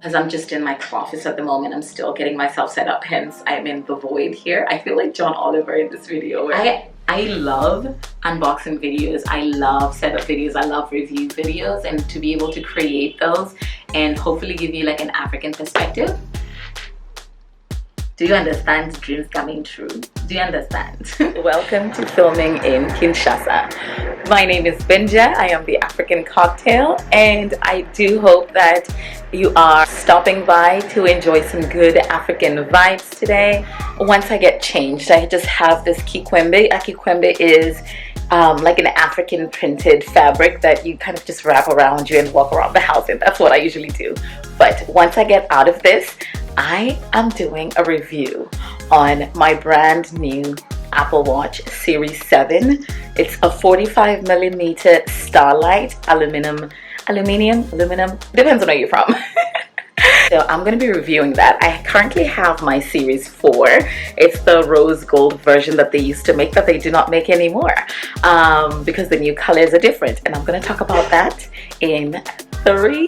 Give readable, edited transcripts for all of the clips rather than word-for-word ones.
Because I'm just in my office at the moment. I'm still getting myself set up, hence I'm in the void here. I feel like John Oliver in this video. I love unboxing videos, I love setup videos, I love review videos, and to be able to create those and hopefully give you like an African perspective. Do you understand dreams coming true? Do you understand? Welcome to filming in Kinshasa. My name is Benja. I am the African Cocktail, and I do hope that you are stopping by to enjoy some good African vibes today. Once I get changed, I just have this kikwembe. A kikwembe is like an African printed fabric that you kind of just wrap around you and walk around the house in. That's what I usually do. But once I get out of this, I am doing a review on my brand new Apple Watch Series 7. It's a 45mm Starlight aluminum, depends on where you're from. So I'm going to be reviewing that. I currently have my Series 4. It's the rose gold version that they used to make that they do not make anymore because the new colors are different. And I'm going to talk about that in 3,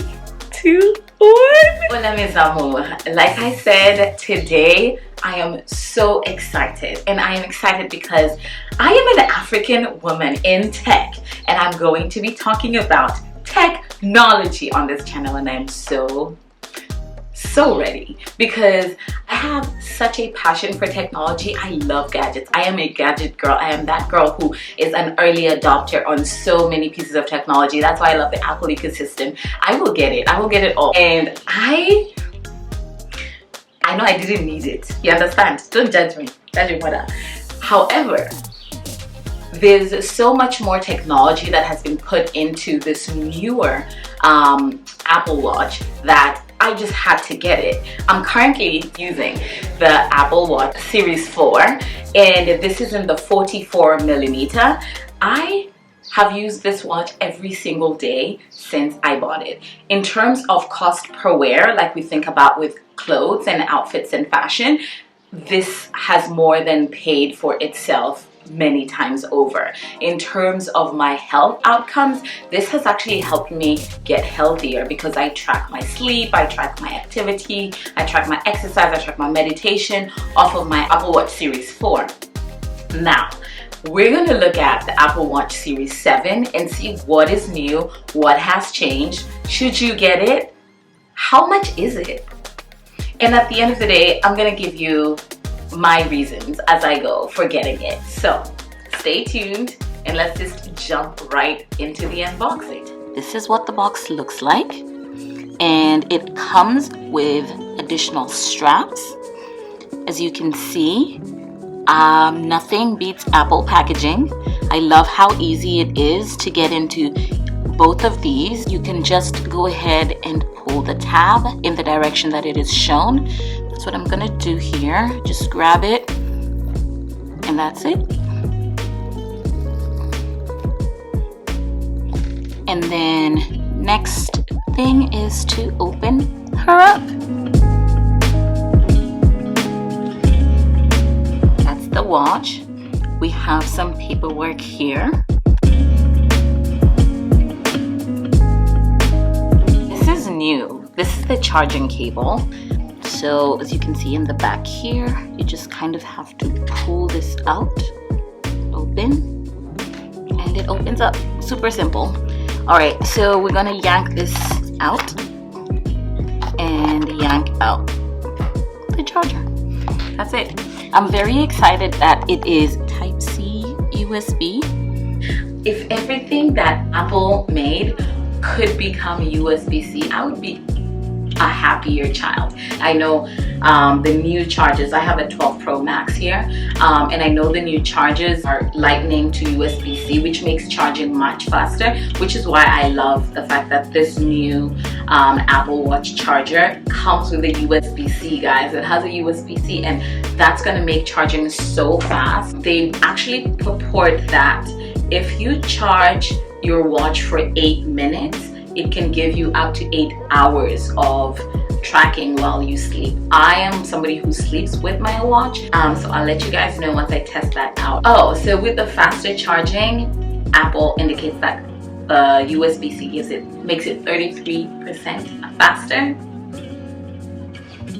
2, 1. Hola, mes amours. Like I said, today I am so excited, and I am excited because I am an African woman in tech, and I'm going to be talking about technology on this channel, and I'm so ready because I have such a passion for technology. I love gadgets. I am a gadget girl. I am that girl who is an early adopter on so many pieces of technology. That's why I love the Apple ecosystem. I will get it. I will get it all. And I know I didn't need it. You understand? Don't judge me. Judge your mother. However, there's so much more technology that has been put into this newer Apple Watch that I just had to get it. I'm currently using the Apple Watch Series 4, and this is in the 44mm. I have used this watch every single day since I bought it. In terms of cost per wear, like we think about with clothes and outfits and fashion, this has more than paid for itself many times over. In terms of my health outcomes, this has actually helped me get healthier because I track my sleep, I track my activity, I track my exercise, I track my meditation off of my Apple Watch Series 4. Now, we're going to look at the Apple Watch Series 7 and see what is new, what has changed, should you get it, how much is it? And at the end of the day, I'm going to give you my reasons as I go for getting it. So stay tuned and let's just jump right into the unboxing. This is what the box looks like, and it comes with additional straps. As you can see, nothing beats Apple packaging. I love how easy it is to get into both of these. You can just go ahead and pull the tab in the direction that it is shown. That's what I'm gonna do here. Just grab it, and that's it. And then next thing is to open her up. That's the watch. We have some paperwork here. This is new. This is the charging cable. So as you can see in the back here, you just kind of have to pull this out, open, and it opens up. Super simple. All right, so we're gonna yank this out and yank out the charger. That's it. I'm very excited that it is Type-C USB. If everything that Apple made could become USB-C, I would be a happier child. I know the new chargers, I have a 12 Pro Max here, and I know the new chargers are lightning to USB-C, which makes charging much faster, which is why I love the fact that this new Apple Watch charger comes with a USB-C, guys. It has a USB-C, and that's going to make charging so fast. They actually purport that if you charge your watch for 8 minutes, it can give you up to 8 hours of tracking while you sleep. I am somebody who sleeps with my watch, so I'll let you guys know once I test that out. Oh, so with the faster charging, Apple indicates that USB-C makes it 33% faster.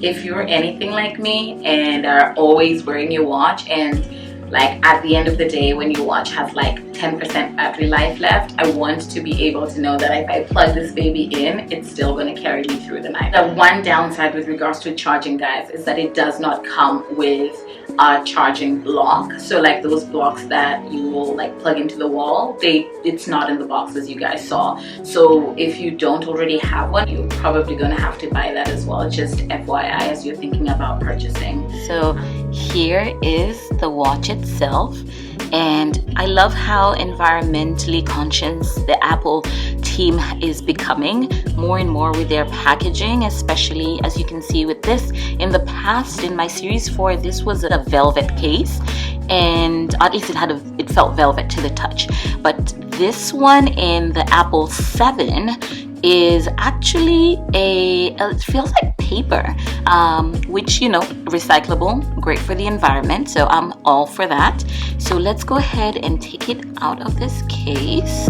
if you're anything like me and are always wearing your watch, and like at the end of the day when your watch has like 10% battery life left, I want to be able to know that if I plug this baby in, it's still going to carry me through the night. The one downside with regards to charging, guys, is that it does not come with a charging block. So like those blocks that you will like plug into the wall, it's not in the box as you guys saw. So if you don't already have one, you're probably going to have to buy that as well, just FYI as you're thinking about purchasing. So here is the watch itself, and I love how environmentally conscious the Apple team is becoming more and more with their packaging, especially as you can see with this. In the past, in my series 4, this was a velvet case, and at least it felt velvet to the touch, but this one in the Apple 7 is actually it feels like paper, which, you know, recyclable, great for the environment, so I'm all for that. So let's go ahead and take it out of this case.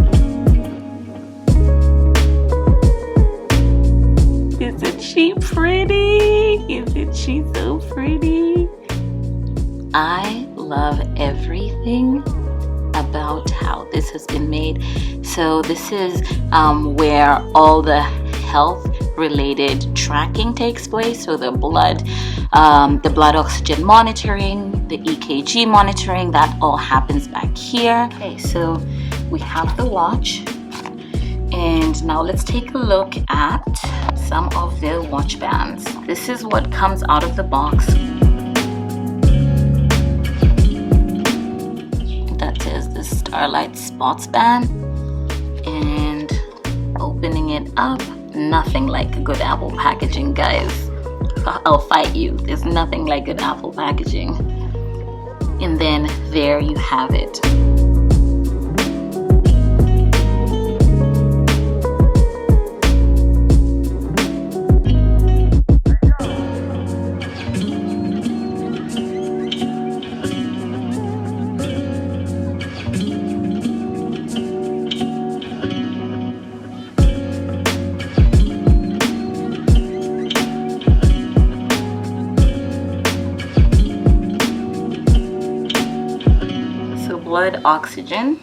Isn't she pretty? Isn't she so pretty? I love everything about how this has been made. So this is where all the health related tracking takes place. So the blood oxygen monitoring, the EKG monitoring, that all happens back here. Okay, so we have the watch, and now let's take a look at some of the watch bands. This is what comes out of the box. That is the Starlight Spots band, and opening it up, nothing like a good Apple packaging, guys. I'll fight you. There's nothing like good Apple packaging. And then there you have it. Blood oxygen.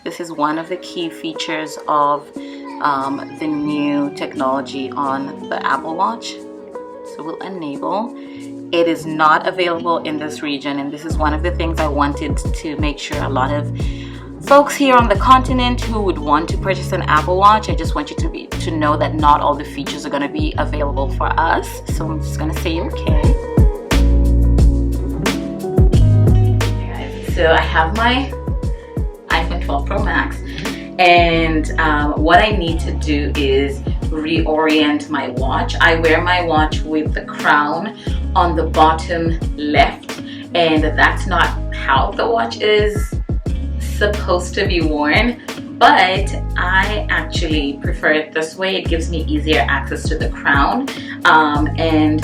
This is one of the key features of the new technology on the Apple Watch. So we'll enable. It is not available in this region, and this is one of the things I wanted to make sure a lot of folks here on the continent who would want to purchase an Apple Watch, I just want you to know that not all the features are going to be available for us. So I'm just going to say okay. So I have my iPhone 12 Pro Max, and what I need to do is reorient my watch. I wear my watch with the crown on the bottom left, and that's not how the watch is supposed to be worn, but I actually prefer it this way. It gives me easier access to the crown, and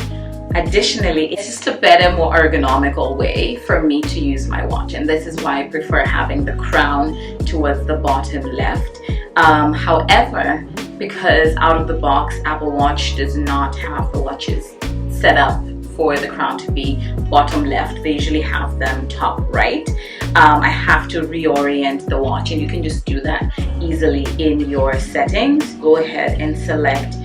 additionally, it's just a better, more ergonomical way for me to use my watch, and this is why I prefer having the crown towards the bottom left. However, because out of the box Apple Watch does not have the watches set up for the crown to be bottom left, they usually have them top right. I have to reorient the watch, and you can just do that easily in your settings. Go ahead and select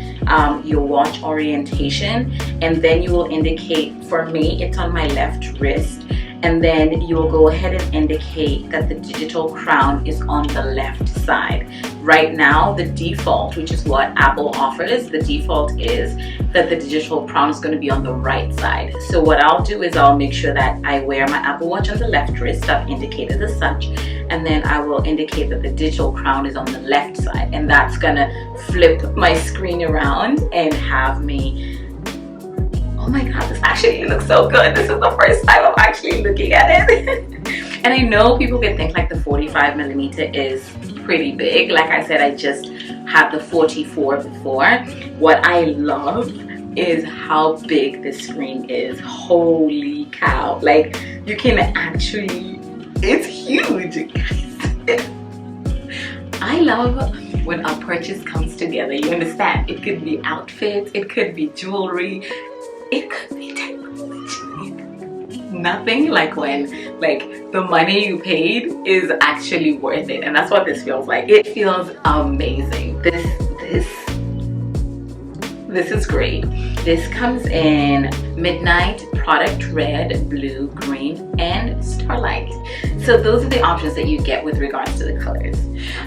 your watch orientation, and then you will indicate, for me it's on my left wrist, and then you will go ahead and indicate that the digital crown is on the left side. Right now the default, which is what Apple offers, the default is that the digital crown is going to be on the right side. So what I'll do is I'll make sure that I wear my Apple Watch on the left wrist, I've indicated as such, and then I will indicate that the digital crown is on the left side, and that's gonna flip my screen around and have me, oh my god, this actually looks so good. This is the first time I'm actually looking at it. And I know people can think like the 45mm is pretty big. Like I said, I just had the 44 before. What I love is how big this screen is. Holy cow. Like, you can actually, it's huge. I love when a purchase comes together. You understand? It could be outfits, it could be jewelry, it could be technology. Nothing like when the money you paid is actually worth it, and that's what this feels like. It feels amazing. This is great. This comes in Midnight, Product Red, Blue, Green, and Starlight. So those are the options that you get with regards to the colors.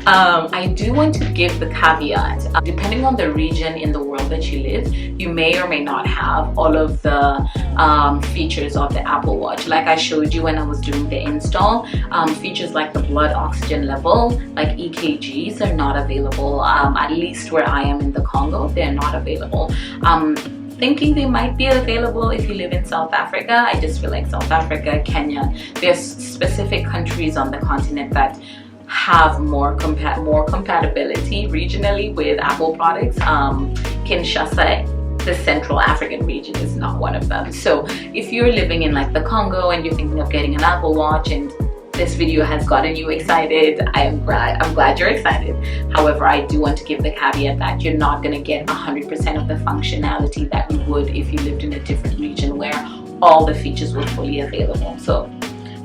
I do want to give the caveat, depending on the region in the world that you live, you may or may not have all of the features of the Apple Watch. Like I showed you when I was doing the install, features like the blood oxygen level, like EKGs, are not available, at least where I am in the Congo, they're not available. Thinking they might be available if you live in South Africa. I just feel like South Africa, Kenya, there's specific countries on the continent that have more compatibility regionally with Apple products. Kinshasa, the Central African region, is not one of them. So if you're living in like the Congo and you're thinking of getting an Apple Watch and this video has gotten you excited, I'm glad you're excited. However, I do want to give the caveat that you're not going to get 100% of the functionality that you would if you lived in a different region where all the features were fully available. So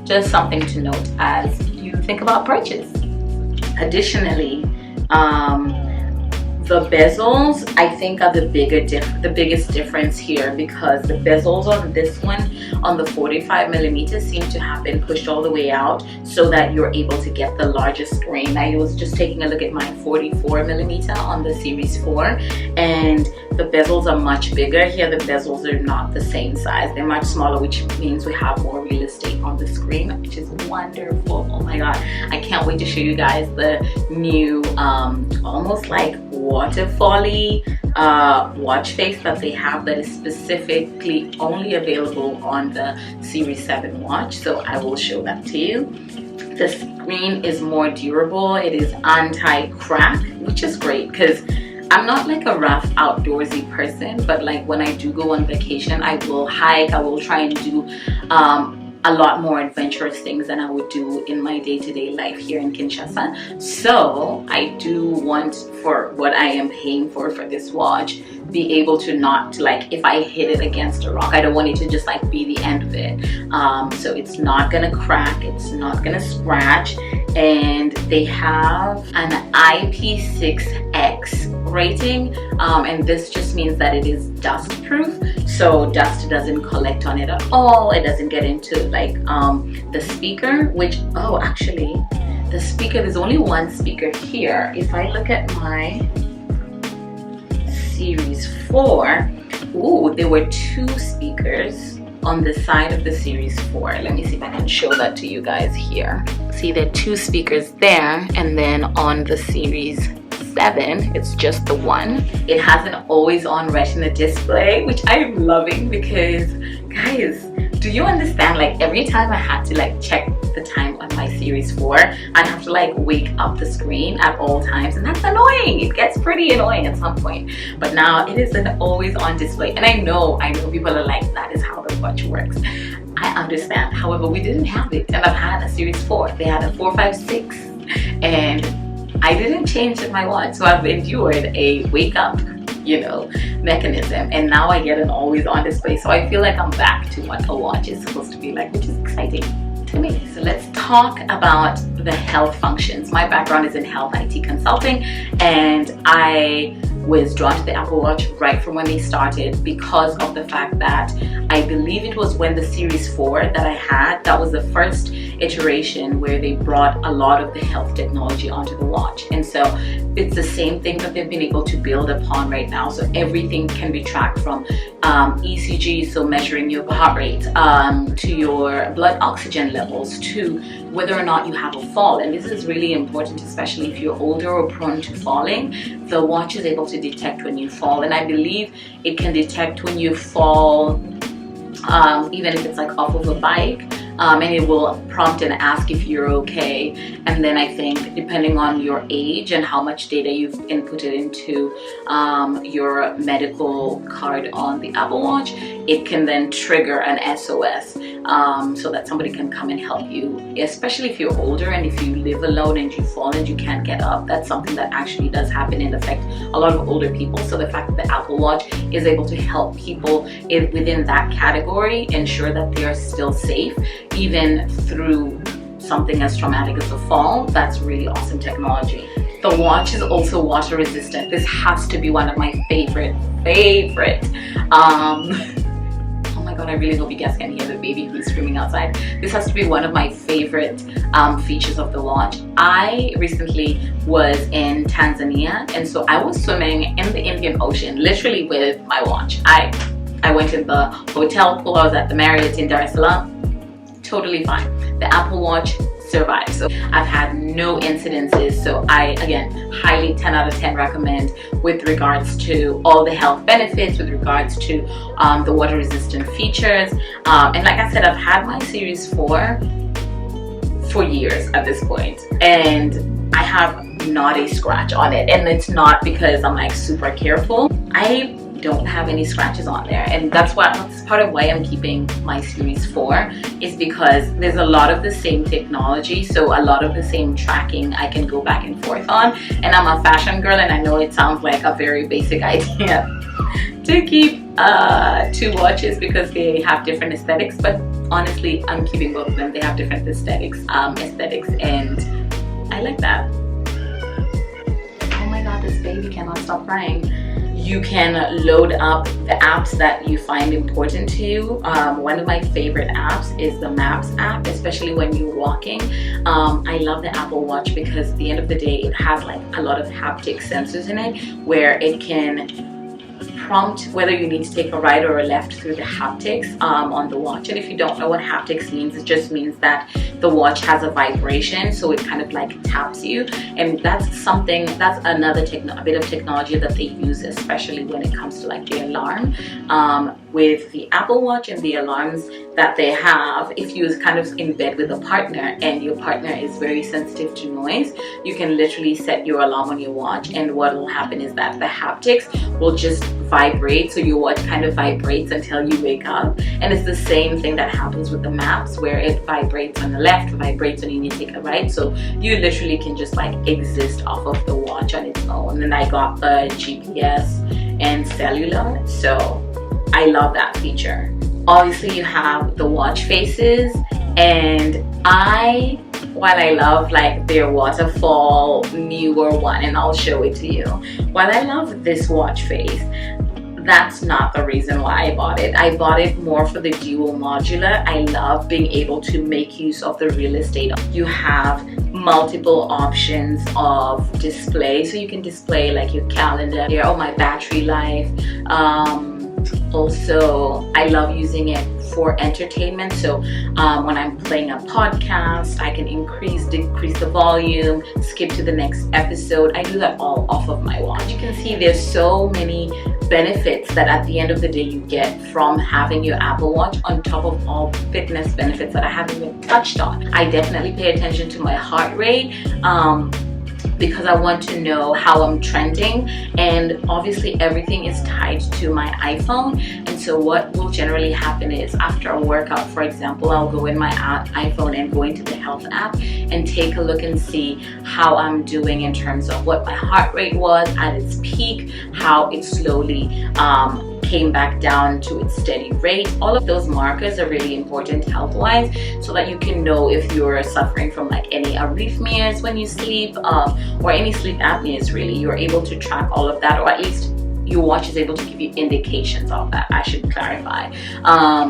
just something to note as you think about purchase. Additionally, the bezels, I think, are the biggest difference here, because the bezels on this one, on the 45mm, seem to have been pushed all the way out so that you're able to get the largest screen. I was just taking a look at my 44mm on the Series 4, and the bezels are much bigger. Here the bezels are not the same size, they're much smaller, which means we have more real estate on the screen, which is wonderful. Oh my god, I can't wait to show you guys the new almost like waterfall-y watch face that they have, that is specifically only available on the Series 7 watch. So I will show that to you. The screen is more durable, it is anti-crack, which is great because I'm not like a rough outdoorsy person, but like when I do go on vacation, I will hike, I will try and do a lot more adventurous things than I would do in my day-to-day life here in Kinshasa. So I do want, for what I am paying for this watch, be able to not, like, if I hit it against a rock, I don't want it to just like be the end of it. So it's not gonna crack, it's not gonna scratch, and they have an IP6X rating, and this just means that it is dust proof, so dust doesn't collect on it at all. It doesn't get into like the speaker, which, oh, actually the speaker, there's only one speaker here. If I look at my Series 4, ooh, there were 2 speakers on the side of the Series 4. Let me see if I can show that to you guys here. See, there are 2 speakers there, and then on the Series 7, it's just the one. It has an always on retina display, which I'm loving, because guys, do you understand, like every time I had to like check the time on my Series 4, I'd have to like wake up the screen at all times, and that's annoying. It gets pretty annoying at some point. But now it is an always on display, and I know people are like, that is how the watch works. I understand. However, we didn't have it, and I've had a Series 4. They had a 4, 5, 6, and I didn't change my watch, so I've endured a wake up, mechanism, and now I get an always on display. So I feel like I'm back to what a watch is supposed to be like, which is exciting to me. So let's talk about the health functions. My background is in health IT consulting, and I was drawn to the Apple Watch right from when they started because of the fact that I believe it was when the Series 4 that I had, that was the first iteration where they brought a lot of the health technology onto the watch. And so it's the same thing that they've been able to build upon right now. So everything can be tracked from ECG, so measuring your heart rate, to your blood oxygen levels, to whether or not you have a fall. And this is really important, especially if you're older or prone to falling. The watch is able to detect when you fall, and I believe it can detect when you fall even if it's like off of a bike, and it will prompt and ask if you're okay. And then I think depending on your age and how much data you've inputted into your medical card on the Apple Watch, it can then trigger an SOS so that somebody can come and help you, especially if you're older and if you live alone and you fall and you can't get up. That's something that actually does happen and affect a lot of older people. So the fact that the Apple Watch is able to help people within that category ensure that they are still safe even through something as traumatic as a fall, that's really awesome technology. The watch is also water resistant. This has to be one of my favorite. Oh my god, I really hope you guys can hear the baby who's screaming outside. This has to be one of my favorite features of the watch. I recently was in Tanzania, and so I was swimming in the Indian Ocean literally with my watch. I went in the hotel pool. I was at the Marriott in Dar es Salaam. Totally fine. The Apple Watch survived. So I've had no incidences. So I, again, highly 10 out of 10 recommend with regards to all the health benefits, with regards to the water resistant features. And like I said, I've had my Series 4 for years at this point, and I have not a scratch on it. And it's not because I'm like super careful. I don't have any scratches on there, and that's part of why I'm keeping my Series 4, is because there's a lot of the same technology, so a lot of the same tracking I can go back and forth on. And I'm a fashion girl, and I know it sounds like a very basic idea to keep two watches because they have different aesthetics, but honestly I'm keeping both of them. They have different aesthetics, and I like that. Oh my god, this baby cannot stop crying. You can load up the apps that you find important to you. One of my favorite apps is the Maps app, especially when you're walking. I love the Apple Watch because at the end of the day, it has like a lot of haptic sensors in it where it can prompt whether you need to take a right or a left through the haptics on the watch. And if you don't know what haptics means, it just means that the watch has a vibration, so it kind of like taps you. And that's another a bit of technology that they use, especially when it comes to like the alarm. With the Apple Watch and the alarms that they have, if you kind of in bed with a partner and your partner is very sensitive to noise, you can literally set your alarm on your watch, and what will happen is that the haptics will just vibrate, so your watch kind of vibrates until you wake up. And it's the same thing that happens with the Maps, where it vibrates on the left, vibrates when you need to take a right, so you literally can just like exist off of the watch on its own. And I got the GPS and cellular, so I love that feature. Obviously you have the watch faces, and while I love like their waterfall newer one, and I'll show it to you, while I love this watch face, that's not the reason why I bought it. I bought it more for the dual modular. I love being able to make use of the real estate. You have multiple options of display, so you can display like your calendar here, or my battery life. Also, I love using it for entertainment, so when I'm playing a podcast, I can increase, decrease the volume, skip to the next episode. I do that all off of my watch. You can see there's so many benefits that at the end of the day you get from having your Apple Watch, on top of all fitness benefits that I haven't even touched on. I definitely pay attention to my heart rate because I want to know how I'm trending, and obviously everything is tied to my iPhone. And so what will generally happen is, after a workout, for example, I'll go in my iPhone and go into the health app and take a look and see how I'm doing in terms of what my heart rate was at its peak, how it slowly came back down to its steady rate. All of those markers are really important health-wise, so that you can know if you're suffering from like any arrhythmias when you sleep, or any sleep apneas. Really, you're able to track all of that, or at least your watch is able to give you indications of that. I should clarify,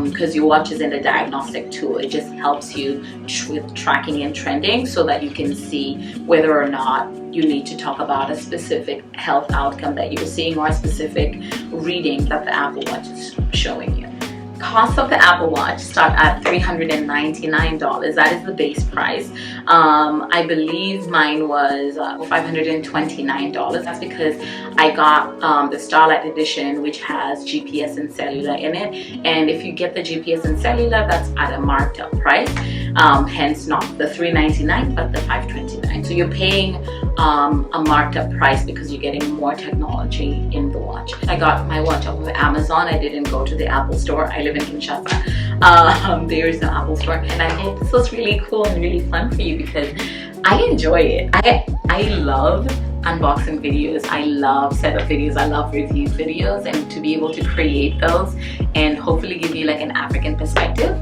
because your watch isn't a diagnostic tool. It just helps you with tracking and trending, so that you can see whether or not you need to talk about a specific health outcome that you're seeing, or a specific reading that the Apple Watch is showing you. Cost of the Apple Watch start at $399. That is the base price. I believe mine was $529. That's because I got the Starlight edition, which has GPS and cellular in it. And if you get the GPS and cellular, that's at a marked up price. hence not the $399 but the $529. So you're paying a marked up price because you're getting more technology in the watch. I got my watch off of Amazon. I didn't go to the Apple store. I live in Kinshasa. There is no Apple store, and I hope this was really cool and really fun for you because I enjoy it. I love unboxing videos, I love setup videos, I love review videos, and to be able to create those and hopefully give you like an African perspective.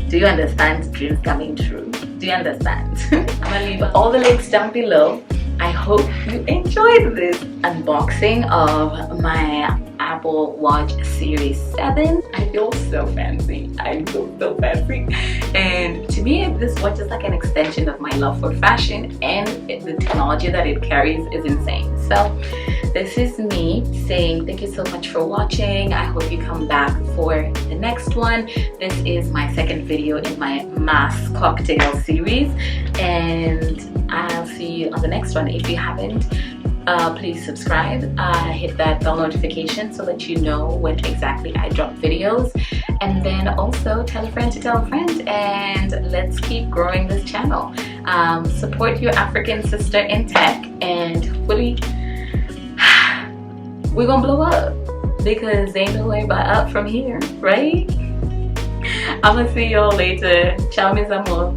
Do you understand dreams coming true? Do you understand? I'm gonna leave all the links down below. I hope you enjoyed this unboxing of my Apple Watch Series 7. I feel so fancy. I feel so fancy. And to me, this watch is like an extension of my love for fashion, and the technology that it carries is insane. So this is me saying thank you so much for watching. I hope you come back for the next one. This is my second video in my mass cocktail series, and I'll see you on the next one. If you haven't, please subscribe, hit that bell notification so that you know when exactly I drop videos, and then also tell a friend to tell a friend, and let's keep growing this channel. Support your African sister in tech, and hopefully we're gonna blow up because ain't no way but up from here, right? I'm gonna see y'all later. Ciao, mis amor.